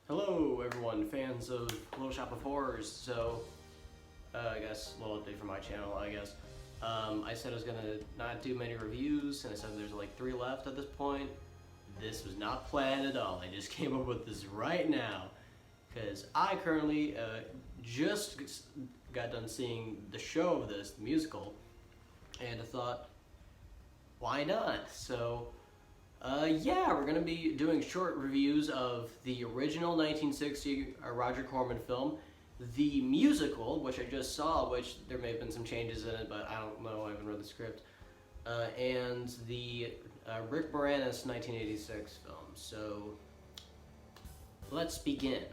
Hello everyone, fans of Little Shop of Horrors. So, I guess, a little update from my channel, I guess. I said I was gonna not do many reviews, and I said there's like 3 left at this point. This was not planned at all. I just came up with this right now. Because I currently just got done seeing the show of this, the musical, and I thought, why not? So, yeah, we're going to be doing short reviews of the original 1960 Roger Corman film, the musical, which I just saw, which there may have been some changes in it, but I don't know, I haven't read the script, and the Rick Moranis 1986 film. So, let's begin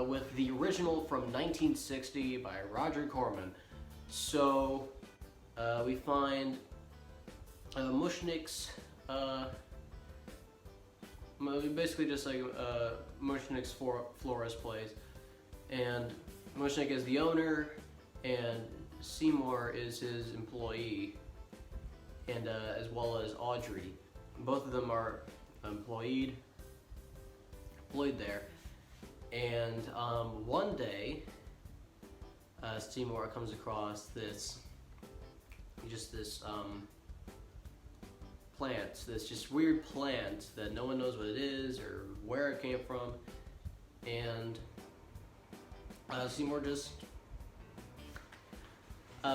with the original from 1960 by Roger Corman. So, we find Mushnik's basically just like Mushnik's florist place, and Mushnik is the owner, and Seymour is his employee, and as well as Audrey. Both of them are employed there, and one day Seymour comes across this plant, this just weird plant that no one knows what it is or where it came from, and Seymour just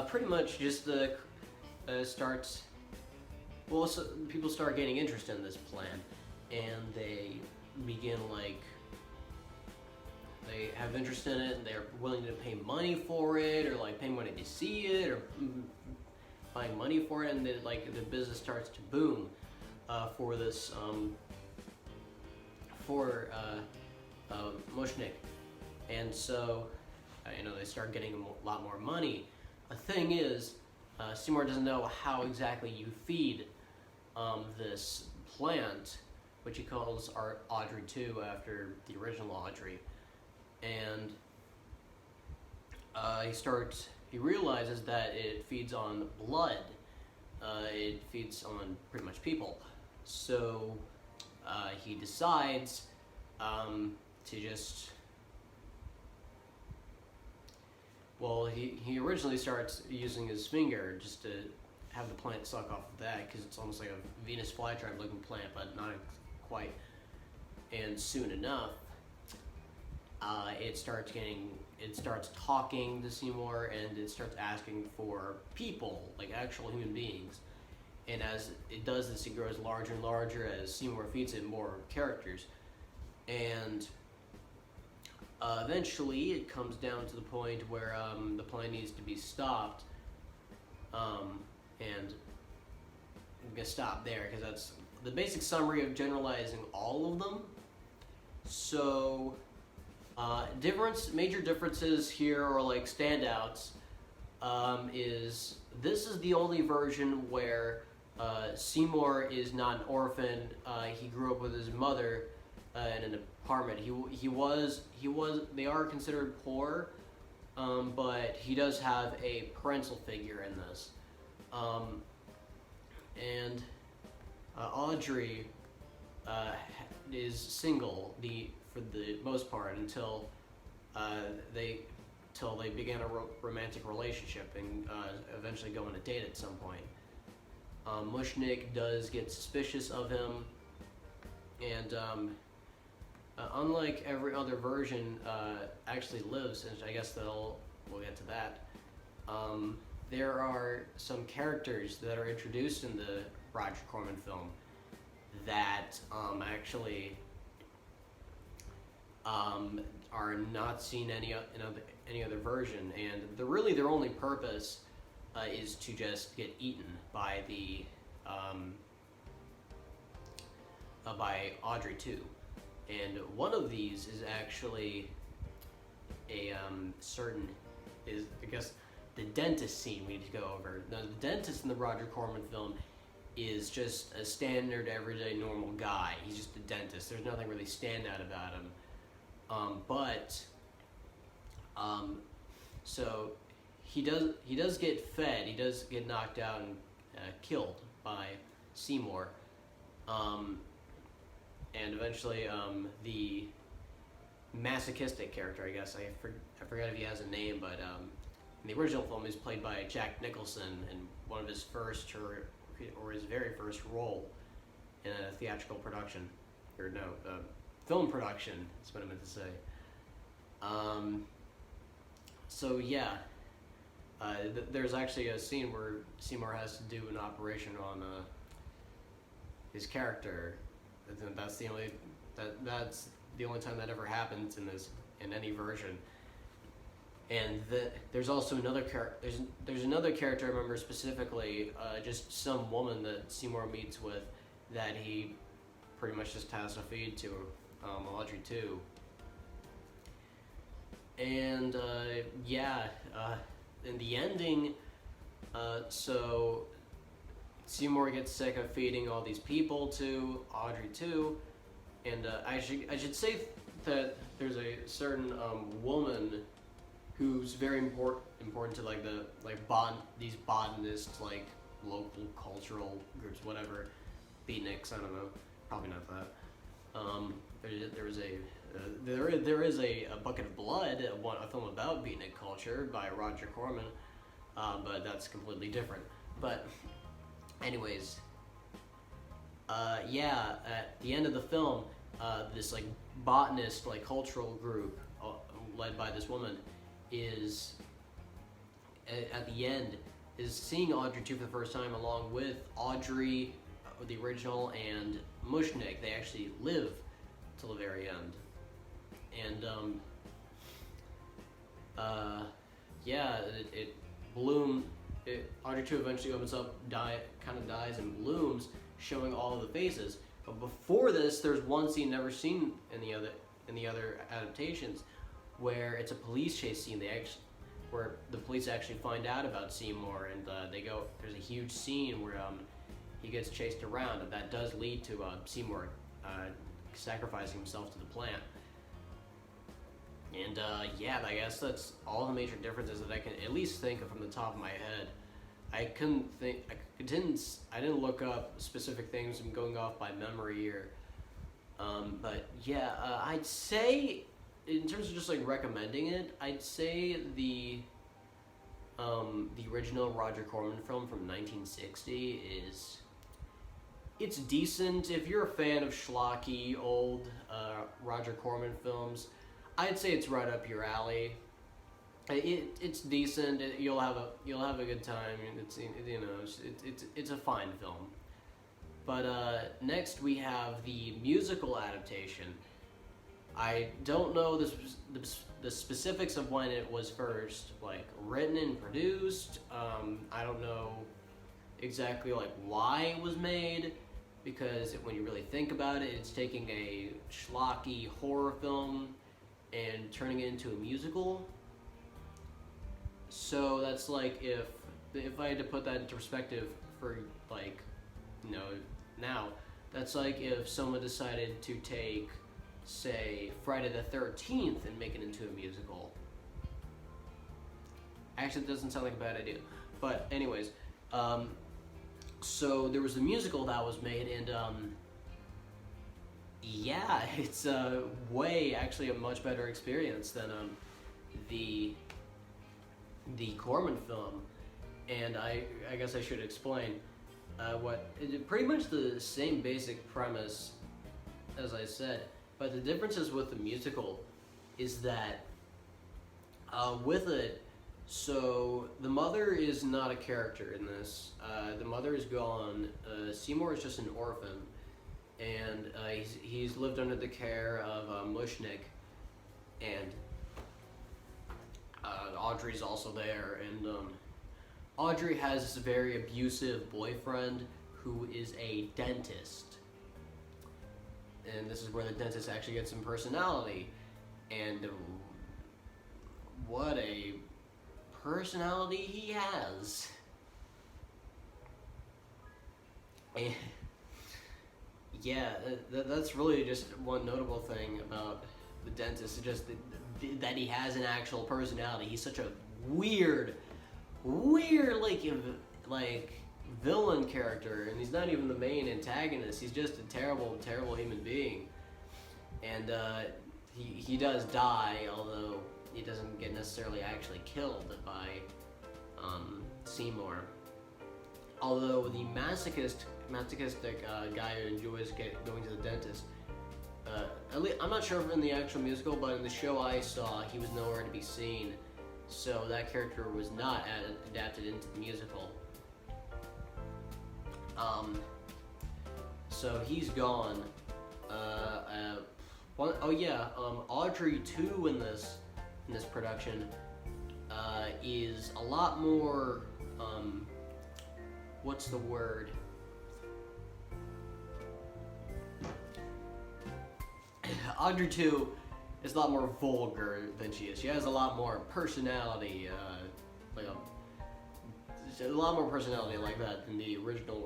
pretty much just starts. Well, so people start getting interested in this plant, and they begin they have interest in it, and they're willing to pay money for it, or pay money to see it, or buying money for it, and then the business starts to boom for this Mushnik, and so they start getting a lot more money. The thing is, Seymour doesn't know how exactly you feed this plant, which he calls Audrey 2 after the original Audrey, and he realizes that it feeds on blood. It feeds on pretty much people. So he decides to just, he originally starts using his finger just to have the plant suck off of that, because it's almost like a Venus flytrap looking plant, but not quite. And soon enough, it starts talking to Seymour, and it starts asking for people, like actual human beings. And as it does this, it grows larger and larger as Seymour feeds it more characters. And eventually it comes down to the point where the plant needs to be stopped. And I'm gonna stop there because that's the basic summary of generalizing all of them. So, major differences here, or standouts, is this is the only version where Seymour is not an orphan. He grew up with his mother in an apartment. They are considered poor, but he does have a parental figure in this. And Audrey is single for the most part until they begin a romantic relationship and eventually go on a date at some point. Mushnik does get suspicious of him, and unlike every other version, actually lives, and I guess we'll get to that. There are some characters that are introduced in the Roger Corman film that actually are not seen in any other version, and their only purpose is to just get eaten by by Audrey 2. And one of these is actually I guess the dentist scene we need to go over. Now, the dentist in the Roger Corman film is just a standard, everyday, normal guy. He's just a dentist. There's nothing really standout about him. So he does get fed. He does get knocked out and killed by Seymour. And eventually the masochistic character, I guess. I forget if he has a name, but in the original film, he's played by Jack Nicholson in one of his first or his very first role in a theatrical production, or no, film production. That's what I meant to say. So yeah, there's actually a scene where Seymour has to do an operation on his character. That's the only time that ever happens in any version. And there's also another there's another character I remember specifically, just some woman that Seymour meets with that he pretty much just has to feed to, Audrey too. And in the ending, so Seymour gets sick of feeding all these people to Audrey too, and I should say that there's a certain woman who's very important to these botanists, like local cultural groups, whatever, beatniks, I don't know, probably not that. There is a Bucket of Blood, a film about beatnik culture by Roger Corman, but that's completely different. But anyways, at the end of the film, this like botanist, like cultural group led by this woman is at the end is seeing Audrey 2 for the first time, along with Audrey, the original, and Mushnik. They actually live till the very end. And Audrey 2 eventually opens up, kind of dies and blooms, showing all of the faces. But before this, there's one scene never seen in the other adaptations, where it's a police chase scene. Where the police actually find out about Seymour, and there's a huge scene where he gets chased around, and that does lead to Seymour sacrificing himself to the plant. And I guess that's all the major differences that I can at least think of from the top of my head. I didn't look up specific things. I'm going off by memory here. I'd say, in terms of just like recommending it, I'd say the original Roger Corman film from 1960 it's decent. If you're a fan of schlocky old Roger Corman films, I'd say it's right up your alley. It's decent. You'll have a good time. It's a fine film. But next we have the musical adaptation. I don't know the specifics of when it was first written and produced. I don't know exactly why it was made, because when you really think about it, it's taking a schlocky horror film and turning it into a musical. So that's like if I had to put that into perspective for now, that's like if someone decided to take, say, Friday the 13th and make it into a musical. Actually, it doesn't sound like a bad idea. But anyways, so there was a musical that was made, and it's actually a much better experience than the Corman film. And I guess I should explain pretty much the same basic premise as I said, but the differences with the musical is that with it, so the mother is not a character in this. The mother is gone. Seymour is just an orphan, and he's lived under the care of Mushnik, and Audrey's also there, and Audrey has this very abusive boyfriend who is a dentist. And this is where the dentist actually gets some personality. And what a personality he has. And that's really just one notable thing about the dentist, just that he has an actual personality. He's such a weird villain character, and he's not even the main antagonist. He's just a terrible human being. And he does die, although he doesn't get necessarily actually killed by Seymour. Although the masochistic guy who enjoys going to the dentist, at least, I'm not sure if in the actual musical, but in the show I saw, he was nowhere to be seen. So that character was not adapted into the musical. So he's gone. Audrey 2 in this production is a lot more. What's the word? Audrey 2 is a lot more vulgar than she is. She has a lot more personality, a lot more personality like that than the original,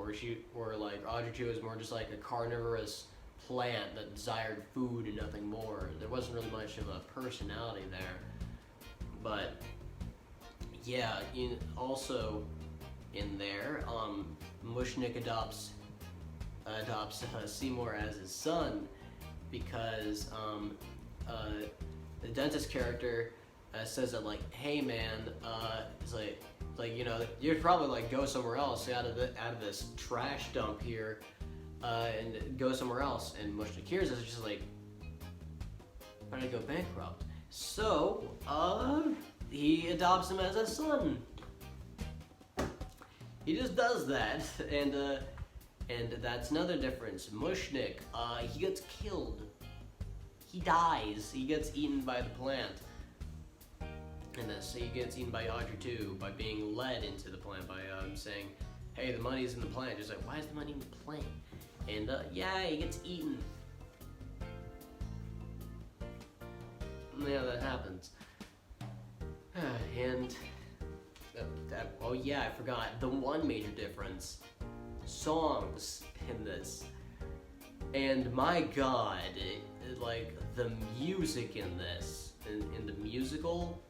where like Audrey 2 is more just like a carnivorous plant that desired food and nothing more. There wasn't really much of a personality there. But yeah, also in there, Mushnick adopts Seymour as his son because the dentist character says that like, hey man, it's like you'd probably like go somewhere else out of this trash dump here, and go somewhere else. And Mushnick hears this, just like, I'm gonna go bankrupt. So he adopts him as a son. He just does that, and that's another difference. Mushnick, he gets killed. He dies. He gets eaten by the plant. And so he gets eaten by Audrey 2 by being led into the plant by saying, hey, the money's in the plant. Just like, why is the money in the plant? And yeah, he gets eaten. Yeah, that happens. And oh yeah, I forgot the one major difference: songs in this. And my God, like the music in this, in the musical,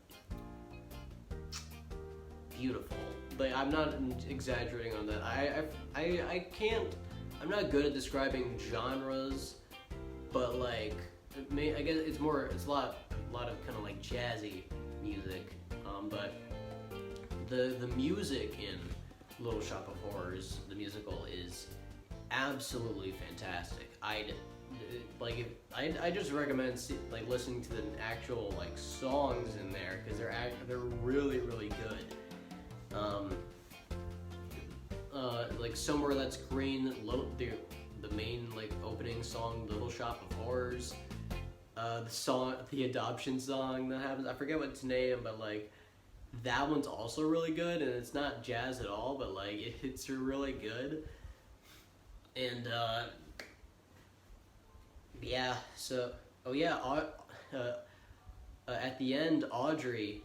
beautiful. Like, I'm not exaggerating on that. I can't. I'm not good at describing genres, but like, I guess it's a lot of kind of like jazzy music. But the music in Little Shop of Horrors, the musical, is absolutely fantastic. I just recommend listening to the actual like songs in there, because they're really, really good. Like Somewhere That's Green, the main like opening song, Little Shop of Horrors. The adoption song that happens, I forget what it's named, but like that one's also really good, and it's not jazz at all, but like it's really good. And yeah, so at the end, Audrey,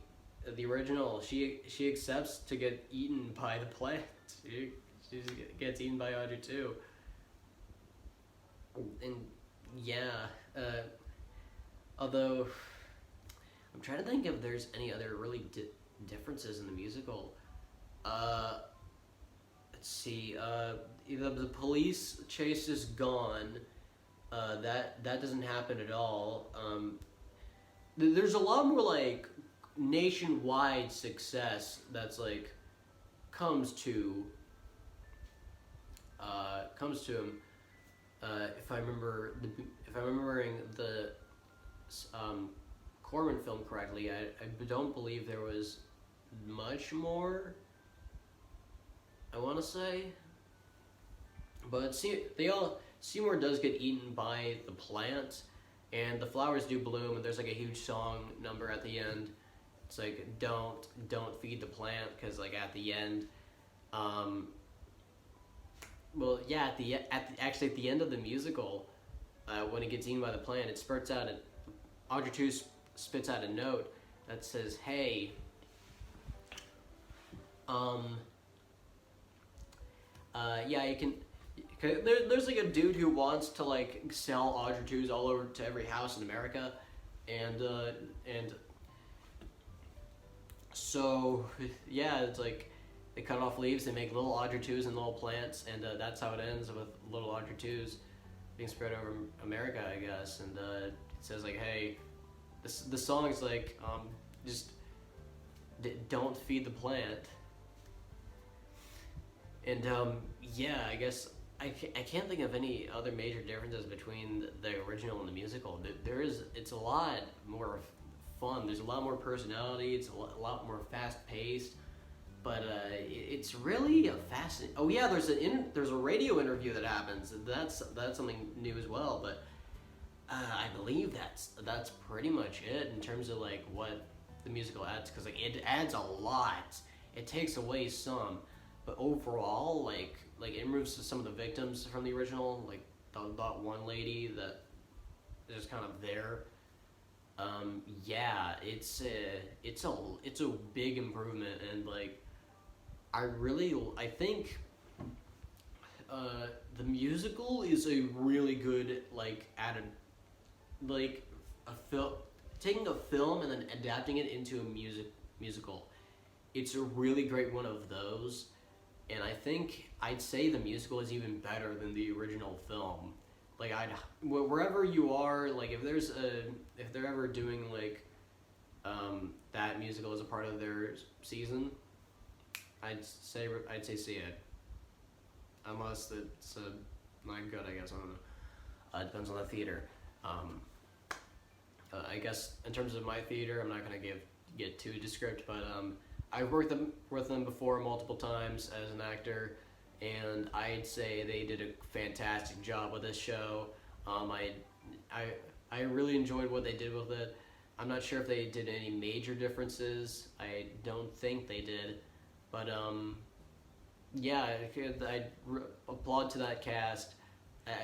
the original, she accepts to get eaten by the plant. She gets eaten by Audrey too. And yeah, although I'm trying to think if there's any other really differences in the musical. Let's see. The police chase is gone. That doesn't happen at all. There's a lot more like nationwide success that's like comes to him. If I'm remembering the Corman film correctly, I don't believe there was much more, I want to say, but Seymour does get eaten by the plant, and the flowers do bloom, and there's like a huge song number at the end. It's like, don't feed the plant, because like at the end, at the end of the musical, when it gets eaten by the plant, it spurts out Audrey 2 spits out a note that says, hey, you can. There's like a dude who wants to like sell Audrey 2s all over to every house in America, and so yeah, it's like they cut off leaves, they make little Audrey 2s and little plants, and that's how it ends, with little Audrey 2s being spread over America, I guess. And says like, hey, the song is like, just don't feed the plant. And yeah, I guess I can't think of any other major differences between the original and the musical. It's a lot more fun. There's a lot more personality. It's a lot more fast paced. But it's really a fascinating. Oh yeah, there's a radio interview that happens. That's something new as well. But I believe that's pretty much it in terms of like what the musical adds, because like it adds a lot. It takes away some, but overall, like it removes some of the victims from the original, like that one lady that is kind of there. Yeah, it's a big improvement, and like I think the musical is a really good like added, like a film, taking a film and then adapting it into a musical. It's a really great one of those, and I think I'd say the musical is even better than the original film. Like wherever you are, like if they're ever doing like that musical as a part of their season, I'd say see it. Unless it's not good, I guess. I don't know. It depends on the theater. I guess in terms of my theater, I'm not gonna get too descriptive, but I've worked with them before multiple times as an actor, and I'd say they did a fantastic job with this show. I really enjoyed what they did with it. I'm not sure if they did any major differences. I don't think they did, but yeah, I applaud to that cast.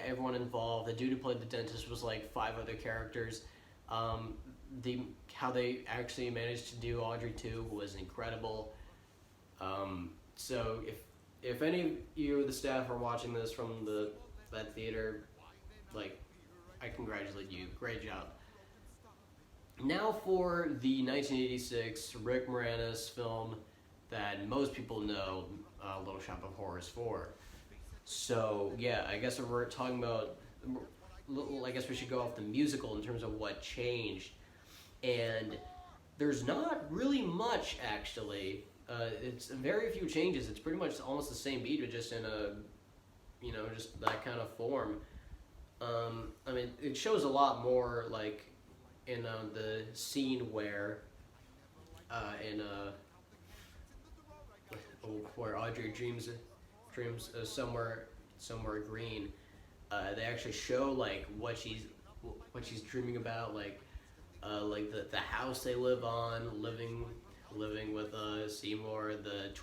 Everyone involved. The dude who played the dentist was like 5 other characters. How they actually managed to do Audrey 2 was incredible. So if any of you, the staff, are watching this from that theater, like, I congratulate you. Great job. Now for the 1986 Rick Moranis film that most people know Little Shop of Horrors for. So yeah, I guess if we're talking about, I guess we should go off the musical in terms of what changed. And there's not really much, actually. It's very few changes. It's pretty much almost the same beat, but just in a, just that kind of form. I mean, it shows a lot more, like, in the scene where, where Audrey dreams somewhere green. They actually show like what she's dreaming about, like the house they live on, living with Seymour, the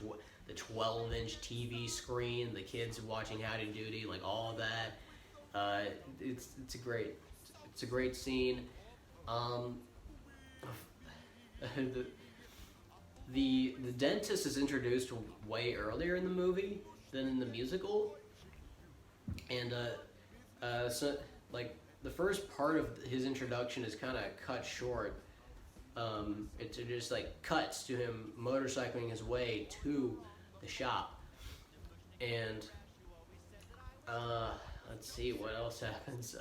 12-inch TV screen, the kids watching Howdy Doody, like all of that. It's a great scene. The dentist is introduced way earlier in the movie than in the musical, and so like the first part of his introduction is kind of cut short. It just like cuts to him motorcycling his way to the shop, and let's see what else happens.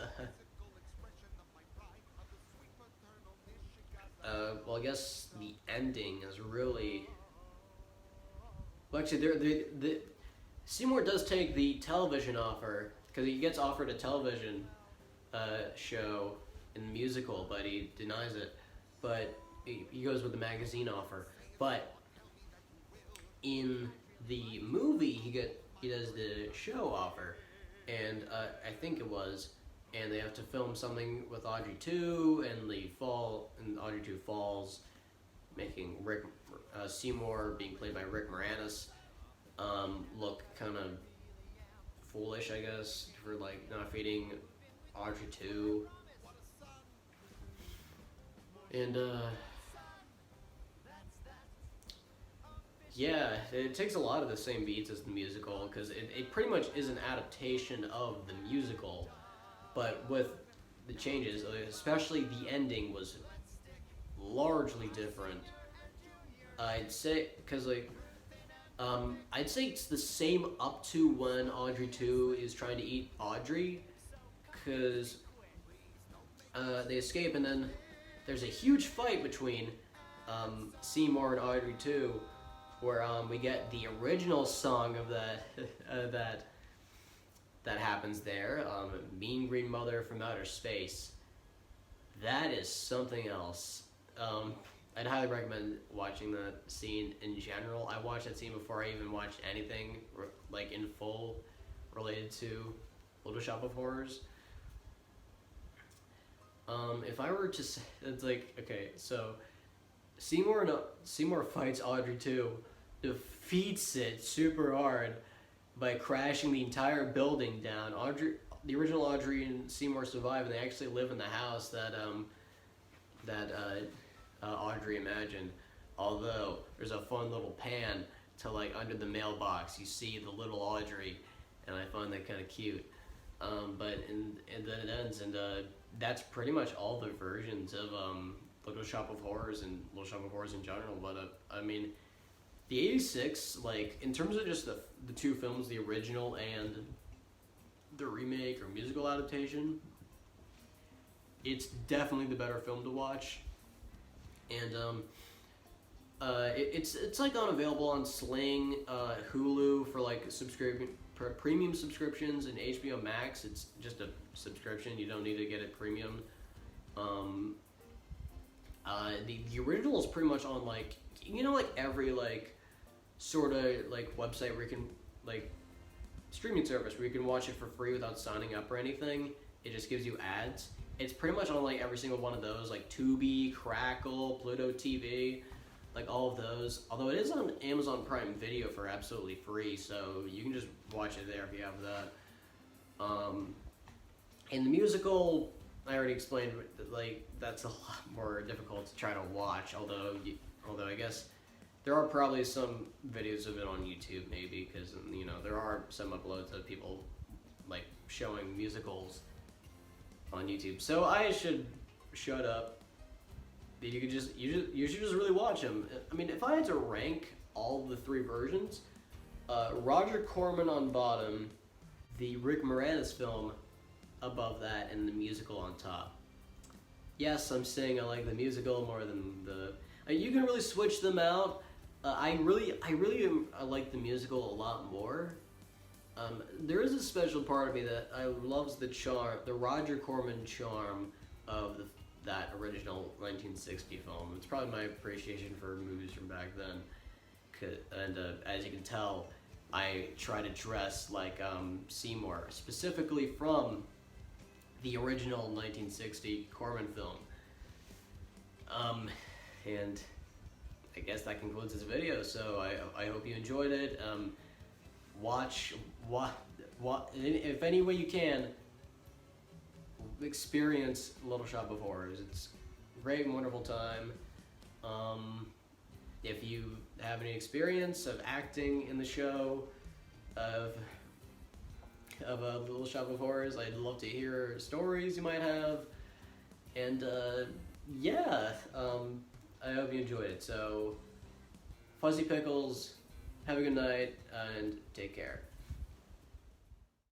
Well, I guess the ending is really. Well, actually, Seymour does take the television offer, because he gets offered a television show in the musical, but he denies it. But he goes with the magazine offer. But in the movie, he does the show offer, and I think it was. And they have to film something with Audrey 2, and Audrey 2 falls, making Seymour, being played by Rick Moranis, look kind of foolish, I guess, for like not feeding Audrey 2. And yeah, it takes a lot of the same beats as the musical, because it pretty much is an adaptation of the musical. But with the changes, especially the ending was largely different. I'd say, because like, I'd say it's the same up to when Audrey 2 is trying to eat Audrey, because they escape, and then there's a huge fight between Seymour and Audrey too, where we get the original song of that happens there, Mean Green Mother from Outer Space. That is something else. I'd highly recommend watching that scene in general. I watched that scene before I even watched anything like in full related to Little Shop of Horrors. If I were to say, it's like, okay, so Seymour fights Audrey too, defeats it super hard by crashing the entire building down. The original Audrey and Seymour survive, and they actually live in the house that Audrey imagined. Although there's a fun little pan to like under the mailbox, you see the little Audrey, and I find that kind of cute. And then it ends, and that's pretty much all the versions of Little Shop of Horrors and Little Shop of Horrors in general. But I mean, the '86, like in terms of just the two films, the original and the remake or musical adaptation, it's definitely the better film to watch. And it's like unavailable on Sling, Hulu for like premium subscriptions, and HBO Max. It's just a subscription. You don't need to get it premium. The original is pretty much on like, you know, like every like sort of like website where you can like streaming service where you can watch it for free without signing up or anything. It just gives you ads. It's pretty much on like every single one of those, like Tubi, Crackle, Pluto TV, like all of those. Although it is on Amazon Prime Video for absolutely free, so you can just watch it there if you have that. And the musical, I already explained, like that's a lot more difficult to try to watch. Although I guess there are probably some videos of it on YouTube, maybe, because you know there are some uploads of people like showing musicals on YouTube. So I should shut up. You should just really watch them. I mean, if I had to rank all the three versions, Roger Corman on bottom, the Rick Moranis film above that, and the musical on top. Yes, I'm saying I like the musical more than the. You can really switch them out. I like the musical a lot more. There is a special part of me that loves the charm, the Roger Corman charm of that original 1960 film. It's probably my appreciation for movies from back then. And as you can tell, I try to dress like Seymour, specifically from the original 1960 Corman film. And I guess that concludes this video, so I hope you enjoyed it. Watch, if any way you can, experience Little Shop of Horrors. It's a great and wonderful time. If you have any experience of acting in the show of Little Shop of Horrors, I'd love to hear stories you might have. And I hope you enjoyed it. So, Fuzzy Pickles, have a good night, and take care.